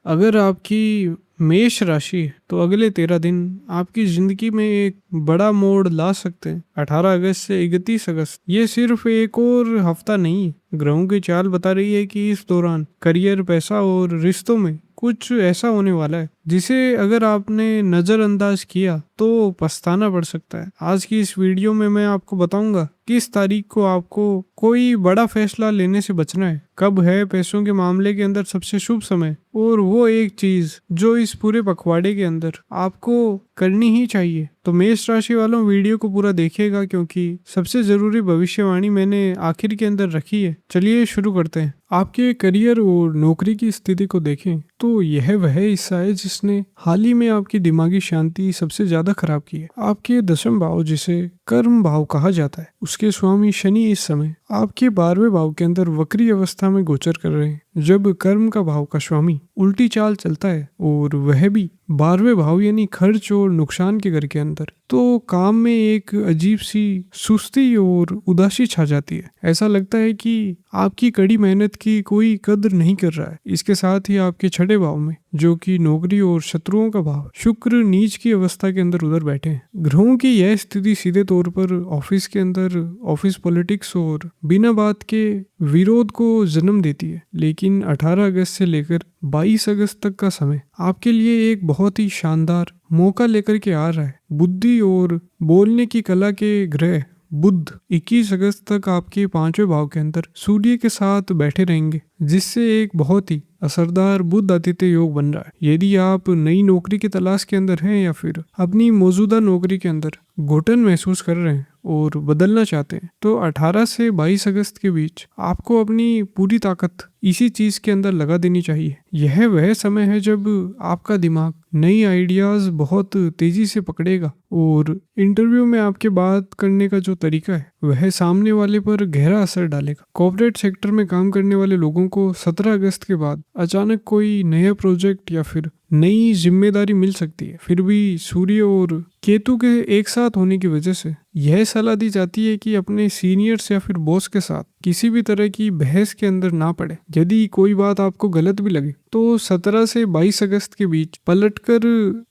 अगर आपकी मेष राशि है तो अगले 13 दिन आपकी जिंदगी में एक बड़ा मोड़ ला सकते हैं। 18 अगस्त से 31 अगस्त ये सिर्फ एक और हफ्ता नहीं है। ग्रहों की चाल बता रही है कि इस दौरान करियर, पैसा और रिश्तों में कुछ ऐसा होने वाला है जिसे अगर आपने नजरअंदाज किया तो पछताना पड़ सकता है। आज की इस वीडियो में मैं आपको बताऊंगा किस तारीख को आपको कोई बड़ा फैसला लेने से बचना है, कब है पैसों के मामले के अंदर सबसे शुभ समय, और वो एक चीज जो इस पूरे पखवाड़े के अंदर आपको करनी ही चाहिए। तो मेष राशि वालों वीडियो को पूरा देखिएगा क्योंकि सबसे जरूरी भविष्यवाणी मैंने आखिर के अंदर रखी है। चलिए शुरू करते हैं। आपके करियर और नौकरी की स्थिति को देखें तो यह वह हिस्सा है जिसने हाल ही में आपकी दिमागी शांति सबसे ज्यादा खराब की है। आपके दशम भाव, जिसे कर्म भाव कहा जाता है, उसके स्वामी शनि इस समय आपके 12वें भाव के अंदर वक्री अवस्था में गोचर कर रहे हैं। जब कर्म का भाव का स्वामी उल्टी चाल चलता है और वह भी 12वें भाव यानी खर्च और नुकसान के घर के अंदर, तो काम में एक अजीब सी सुस्ती और उदासी छा जाती है। ऐसा लगता है कि आपकी कड़ी मेहनत की कोई कदर नहीं कर रहा है। इसके साथ ही आपके 6ठे भाव में, जो कि नौकरी और शत्रुओं का भाव, शुक्र नीच की अवस्था के अंदर उधर बैठे हैं। ग्रहों की यह स्थिति सीधे तौर पर ऑफिस के अंदर ऑफिस पॉलिटिक्स और बिना बात के विरोध को जन्म देती है। लेकिन 18 अगस्त से लेकर 22 अगस्त तक का समय आपके लिए एक बहुत ही शानदार मौका लेकर के आ रहा है। बुद्धि और बोलने की कला के ग्रह बुध 21 अगस्त तक आपके 5वें भाव के अंदर सूर्य के साथ बैठे रहेंगे, जिससे एक बहुत ही असरदार बुध आदित्य योग बन रहा है। यदि आप नई नौकरी की तलाश के अंदर हैं या फिर अपनी मौजूदा नौकरी के अंदर घुटन महसूस कर रहे हैं और बदलना चाहते हैं, तो 18 से 22 अगस्त के बीच आपको अपनी पूरी ताकत इसी चीज के अंदर लगा देनी चाहिए। यह वह समय है जब आपका दिमाग नई आइडियाज बहुत तेजी से पकड़ेगा और इंटरव्यू में आपके बात करने का जो तरीका है वह सामने वाले पर गहरा असर डालेगा। कॉर्पोरेट सेक्टर में काम करने वाले लोगों को 17 अगस्त के बाद अचानक कोई नया प्रोजेक्ट या फिर नई जिम्मेदारी मिल सकती है। फिर भी सूर्य और केतु के एक साथ होने की वजह से यह सलाह दी जाती है कि अपने सीनियर्स या फिर बॉस के साथ किसी भी तरह की बहस के अंदर ना पड़े। यदि कोई बात आपको गलत भी लगे तो 17 से 22 अगस्त के बीच पलटकर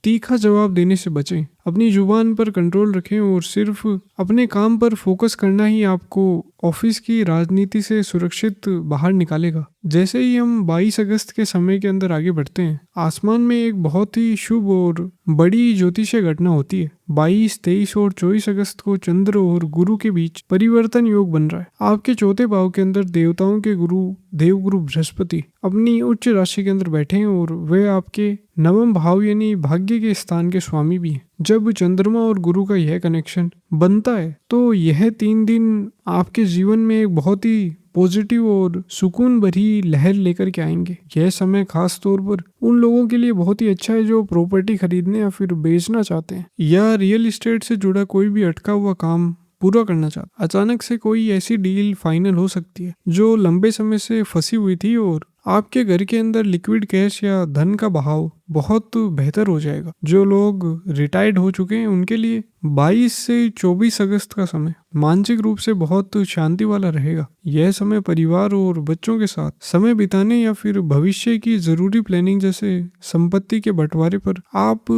तीखा जवाब देने से बचें। अपनी जुबान पर कंट्रोल रखें और सिर्फ अपने काम पर फोकस करना ही आपको ऑफिस की राजनीति से सुरक्षित बाहर निकालेगा। जैसे ही हम 22 अगस्त के समय के अंदर आगे बढ़ते हैं, आसमान में एक बहुत ही शुभ और बड़ी ज्योतिषीय घटना होती है। 22, 23 और 24 अगस्त को चंद्र और गुरु के बीच परिवर्तन योग बन रहा है। आपके 4थे भाव के अंदर देवताओं के गुरु देवगुरु बृहस्पति अपनी उच्च राशि के अंदर बैठे हैं और वे आपके 9वें भाव यानी भाग्य के स्थान के स्वामी भी हैं। जब चंद्रमा और गुरु का यह कनेक्शन बनता है तो यह 3 दिन आपके जीवन में एक बहुत ही पॉजिटिव और सुकून भरी लहर लेकर के आएंगे। यह समय खास तौर पर उन लोगों के लिए बहुत ही अच्छा है जो प्रॉपर्टी खरीदने या फिर बेचना चाहते हैं या रियल एस्टेट से जुड़ा कोई भी अटका हुआ काम पूरा करना चाहता। अचानक से कोई ऐसी डील फाइनल हो सकती है जो लंबे समय से फंसी हुई थी और आपके घर के अंदर लिक्विड कैश या धन का बहाव बहुत बेहतर हो जाएगा। जो लोग रिटायर्ड हो चुके हैं उनके लिए 22 से 24 अगस्त का समय मानसिक रूप से बहुत शांति वाला रहेगा। यह समय परिवार और बच्चों के साथ समय बिताने या फिर भविष्य की जरूरी प्लानिंग जैसे संपत्ति के बंटवारे पर आप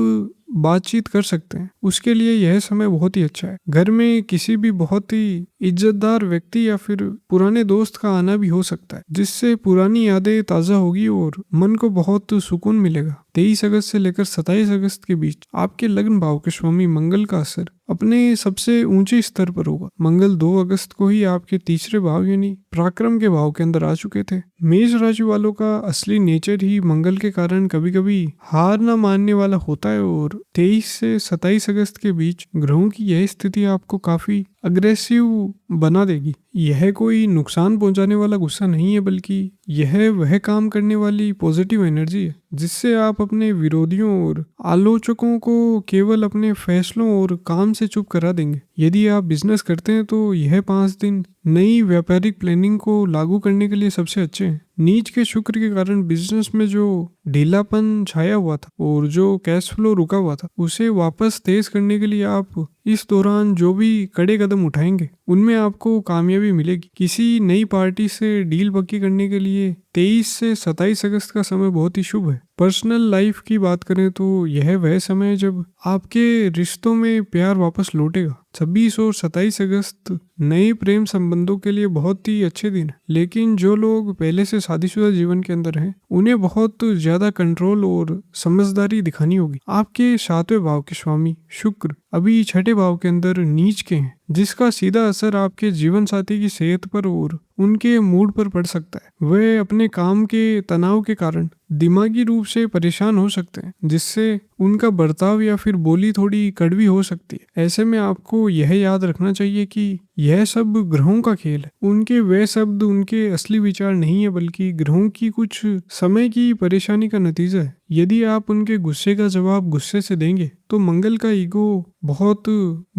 बातचीत कर सकते हैं। उसके लिए यह समय बहुत ही अच्छा है। घर में किसी भी बहुत ही इज्जतदार व्यक्ति या फिर पुराने दोस्त का आना भी हो सकता है, जिससे पुरानी यादें ताज़ा होगी और मन को बहुत सुकून मिलेगा। 23 अगस्त से लेकर 27 अगस्त के बीच आपके लग्न भाव के स्वामी मंगल का असर अपने सबसे ऊंचे स्तर पर होगा। मंगल 2 अगस्त को ही आपके 3रे भाव यानी पराक्रम के भाव के अंदर आ चुके थे। मेष राशि वालों का असली नेचर ही मंगल के कारण कभी कभी हार ना मानने वाला होता है और 23 से 27 अगस्त के बीच ग्रहों की यह स्थिति आपको काफी अग्रेसिव बना देगी। यह कोई नुकसान पहुंचाने वाला गुस्सा नहीं है, बल्कि यह वह काम करने वाली पॉजिटिव एनर्जी है जिससे आप अपने विरोधियों और आलोचकों को केवल अपने फैसलों और काम से चुप करा देंगे। यदि आप बिजनेस करते हैं तो यह 5 दिन नई व्यापारिक प्लानिंग को लागू करने के लिए सबसे अच्छे हैं। नीच के शुक्र के कारण बिजनेस में जो ढीलापन छाया हुआ था और जो कैश फ्लो रुका हुआ था उसे वापस तेज करने के लिए आप इस दौरान जो भी कड़े कदम उठाएंगे उनमें आपको कामयाबी मिलेगी। किसी नई पार्टी से डील पक्की करने के लिए 23 से 27 अगस्त का समय बहुत ही शुभ है। पर्सनल लाइफ की बात करें तो यह वह समय है जब आपके रिश्तों में प्यार वापस लौटेगा। 26 और 27 अगस्त नए प्रेम संबंधों के लिए बहुत ही अच्छे दिन है, लेकिन जो लोग पहले से शादीशुदा जीवन के अंदर हैं उन्हें बहुत ज्यादा कंट्रोल और समझदारी दिखानी होगी। आपके 7वें भाव के स्वामी शुक्र अभी 6ठे भाव के अंदर नीच के हैं, जिसका सीधा असर आपके जीवन साथी की सेहत पर और उनके मूड पर पड़ सकता है। वे अपने काम के तनाव के कारण दिमागी रूप से परेशान हो सकते हैं, जिससे उनका बर्ताव या फिर बोली थोड़ी कड़वी हो सकती है। ऐसे में आपको यह याद रखना चाहिए कि यह सब ग्रहों का खेल है। उनके वे शब्द उनके असली विचार नहीं है, बल्कि ग्रहों की कुछ समय की परेशानी का नतीजा है। यदि आप उनके गुस्से का जवाब गुस्से से देंगे तो मंगल का ईगो बहुत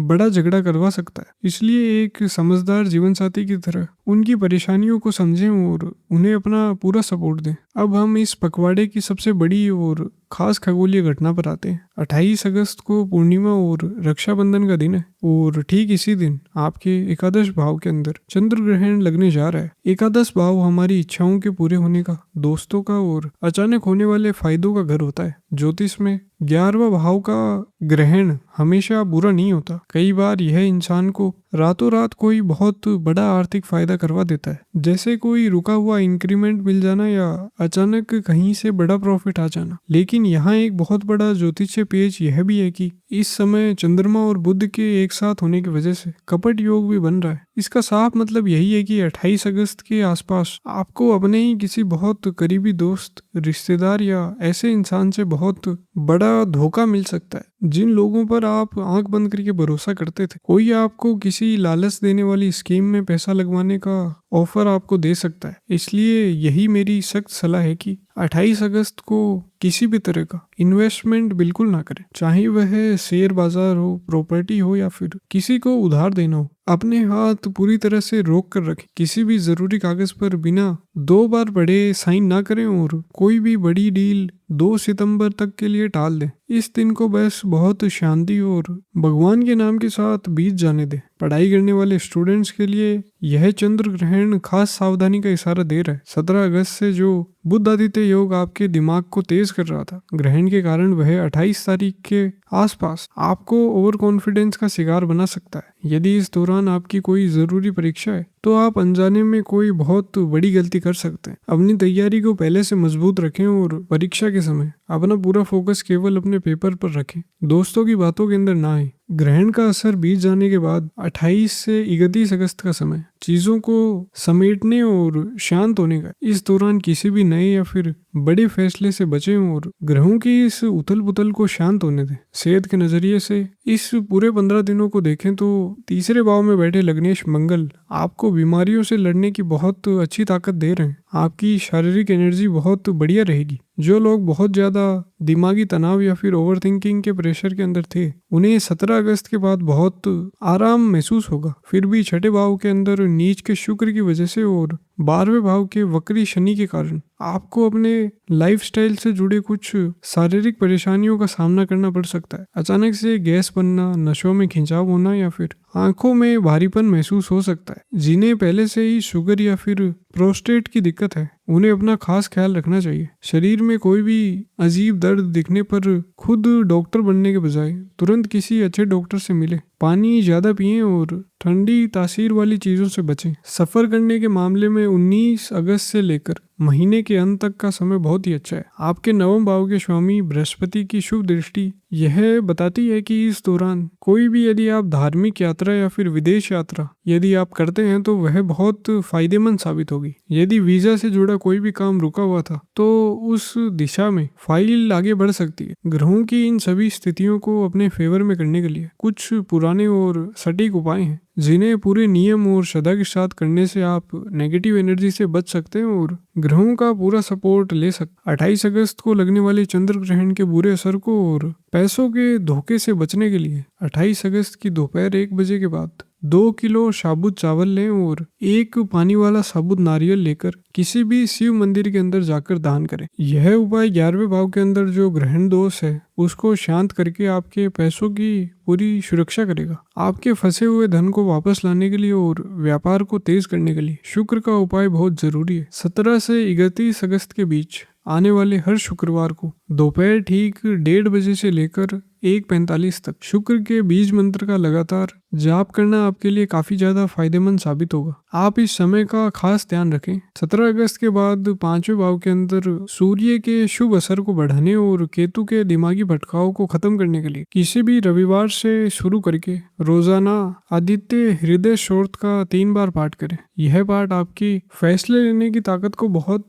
बड़ा झगड़ा करवा सकता है। इसलिए एक समझदार जीवन साथी की तरह उनकी परेशानियों को समझें और उन्हें अपना पूरा सपोर्ट दें। अब हम इस पखवाड़े की सबसे बड़ी और खास खगोलीय घटना पर आते हैं। 28 अगस्त को पूर्णिमा और रक्षाबंधन का दिन है और ठीक इसी दिन आपके एकादश भाव के अंदर चंद्र ग्रहण लगने जा रहा है। एकादश भाव हमारी इच्छाओं के पूरे होने का, दोस्तों का और अचानक होने वाले फायदों का घर होता है। ज्योतिष में 11वां भाव का ग्रहण हमेशा बुरा नहीं होता। कई बार यह इंसान को रातों रात कोई बहुत बड़ा आर्थिक फायदा करवा देता है, जैसे कोई रुका हुआ इंक्रीमेंट मिल जाना या अचानक कहीं से बड़ा प्रॉफिट आ जाना। लेकिन यहाँ एक बहुत बड़ा ज्योतिषीय पेच यह भी है कि इस समय चंद्रमा और बुध के एक साथ होने की वजह से कपट योग भी बन रहा है। इसका साफ मतलब यही है कि 28 अगस्त के आसपास आपको अपने ही किसी बहुत करीबी दोस्त, रिश्तेदार या ऐसे इंसान से बहुत बड़ा धोखा मिल सकता है जिन लोगों पर आप आंख बंद करके भरोसा करते थे। कोई आपको किसी लालच देने वाली स्कीम में पैसा लगवाने का ऑफर आपको दे सकता है। इसलिए यही मेरी सख्त सलाह है कि 28 अगस्त को किसी भी तरह का इन्वेस्टमेंट बिल्कुल ना करें, चाहे वह शेयर बाजार हो, प्रॉपर्टी हो या फिर किसी को उधार देना हो। अपने हाथ पूरी तरह से रोक कर रखें। किसी भी जरूरी कागज पर बिना 2 बार पढ़े साइन ना करें और कोई भी बड़ी डील 2 सितंबर तक के लिए टाल दें। इस दिन को बस बहुत शांति और भगवान के नाम के साथ बीत जाने दें। पढ़ाई करने वाले स्टूडेंट्स के लिए यह चंद्र ग्रहण खास सावधानी का इशारा दे रहा है। 17 अगस्त से जो बुध आदित्य योग आपके दिमाग को तेज कर रहा था, ग्रहण के कारण वह 28 तारीख के आसपास आपको ओवर कॉन्फिडेंस का शिकार बना सकता है। यदि इस दौरान आपकी कोई जरूरी परीक्षा है तो आप अनजाने में कोई बहुत बड़ी गलती कर सकते हैं। अपनी तैयारी को पहले से मजबूत रखें और परीक्षा के समय अपना पूरा फोकस केवल अपने पेपर पर रखें। दोस्तों की बातों के अंदर ना आए। ग्रहण का असर बीत जाने के बाद 28 से 31 अगस्त का समय चीजों को समेटने और शांत होने का। इस दौरान किसी भी नए या फिर बड़े फैसले से बचें और ग्रहों की इस उथल पुथल को शांत होने दें। सेहत के नजरिए से इस पूरे 15 दिनों को देखें तो तीसरे भाव में बैठे लग्नेश मंगल आपको बीमारियों से लड़ने की बहुत अच्छी ताकत दे रहे हैं। आपकी शारीरिक एनर्जी बहुत बढ़िया रहेगी। जो लोग बहुत ज्यादा दिमागी तनाव या फिर ओवरथिंकिंग के प्रेशर के अंदर थे, उन्हें 17 अगस्त के बाद बहुत आराम महसूस होगा। फिर भी 6ठे भाव के अंदर नीच के शुक्र की वजह से और 12वें भाव के वक्री शनि के कारण आपको अपने लाइफस्टाइल से जुड़े कुछ शारीरिक परेशानियों का सामना करना पड़ सकता है। अचानक से गैस बनना, नशों में खिंचाव होना या फिर आंखों में भारीपन महसूस हो सकता है। जिन्हें पहले से ही शुगर या फिर प्रोस्टेट की दिक्कत है, उन्हें अपना खास ख्याल रखना चाहिए। शरीर में कोई भी अजीब दर्द दिखने पर खुद डॉक्टर बनने के बजाय तुरंत किसी अच्छे डॉक्टर से मिले। पानी ज्यादा पिएं और ठंडी तासीर वाली चीजों से बचें। सफर करने के मामले में 19 अगस्त से लेकर महीने के अंत तक का समय बहुत ही अच्छा है। आपके 9वें भाव के स्वामी बृहस्पति की शुभ दृष्टि यह बताती है कि इस दौरान कोई भी यदि आप धार्मिक यात्रा या फिर विदेश यात्रा यदि आप करते हैं तो वह बहुत फायदेमंद साबित होगी। यदि वीजा से जुड़ा कोई भी काम रुका हुआ था तो उस दिशा में फाइल आगे बढ़ सकती है। ग्रहों की इन सभी स्थितियों को अपने फेवर में करने के लिए कुछ पुराने और सटीक उपाय हैं, जिन्हें पूरे नियम और श्रद्धा के साथ करने से आप नेगेटिव एनर्जी से बच सकते हैं और ग्रहों का पूरा सपोर्ट ले सकते। 28 अगस्त को लगने वाले चंद्र ग्रहण के बुरे असर को और पैसों के धोखे से बचने के लिए 28 अगस्त की दोपहर 1 बजे के बाद 2 किलो साबुत चावल लें और एक पानी वाला साबुत नारियल लेकर किसी भी शिव मंदिर के अंदर जाकर दान करें। यह उपाय 11वें भाव के अंदर जो ग्रहण दोष है उसको शांत करके आपके पैसों की पूरी सुरक्षा करेगा। आपके फंसे हुए धन को वापस लाने के लिए और व्यापार को तेज करने के लिए शुक्र का उपाय बहुत जरूरी है। 17 से 31 अगस्त के बीच आने वाले हर शुक्रवार को दोपहर ठीक 1:30 से लेकर 1:45 तक शुक्र के बीज मंत्र का लगातार जाप करना आपके लिए काफी ज्यादा फायदेमंद साबित होगा। आप इस समय का खास ध्यान रखें। 17 अगस्त के बाद 5वें भाव के अंदर सूर्य के शुभ असर को बढ़ाने और केतु के दिमागी भटकाव को खत्म करने के लिए किसी भी रविवार से शुरू करके रोजाना आदित्य हृदय स्तोत्र का 3 बार पाठ करें। यह पाठ आपकी फैसले लेने की ताकत को बहुत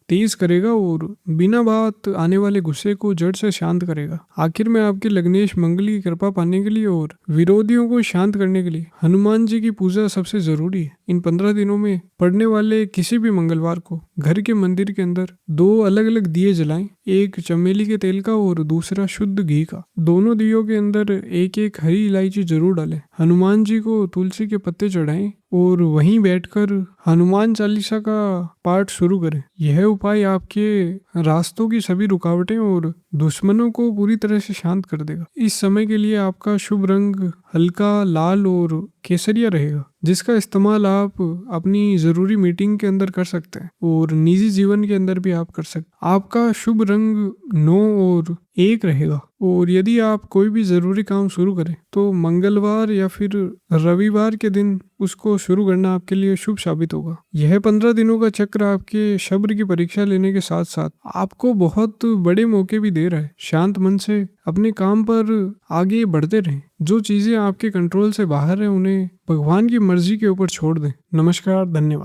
तेज करेगा और बिना बात आने वाले गुस्से को जड़ से शांत करेगा। आखिर में आपके लग्नेश मंगल की कृपा पाने के लिए और विरोधियों को शांत करने के लिए हनुमान जी की पूजा सबसे जरूरी है। इन 15 दिनों में पड़ने वाले किसी भी मंगलवार को घर के मंदिर के अंदर 2 अलग अलग दिए जलाएं, एक चमेली के तेल का और दूसरा शुद्ध घी का। दोनों दियों के अंदर एक एक हरी इलायची जरूर डालें। हनुमान जी को तुलसी के पत्ते चढ़ाएं और वहीं बैठकर हनुमान चालीसा का पाठ शुरू करें। यह उपाय आपके रास्तों की सभी रुकावटें और दुश्मनों को पूरी तरह से शांत कर देगा। इस समय के लिए आपका शुभ रंग हल्का लाल और केसरिया रहेगा, जिसका इस्तेमाल आप अपनी जरूरी मीटिंग के अंदर कर सकते हैं और निजी जीवन के अंदर भी आप कर सकते हैं। आपका शुभ रंग 9 और 1 रहेगा और यदि आप कोई भी जरूरी काम शुरू करें तो मंगलवार या फिर रविवार के दिन उसको शुरू करना आपके लिए शुभ साबित होगा। यह 15 दिनों का चक्र आपके सब्र की परीक्षा लेने के साथ साथ आपको बहुत बड़े मौके भी दे रहा है। शांत मन से अपने काम पर आगे बढ़ते रहें। जो चीजें आपके कंट्रोल से बाहर है उन्हें भगवान की मर्जी के ऊपर छोड़ दें। नमस्कार, धन्यवाद।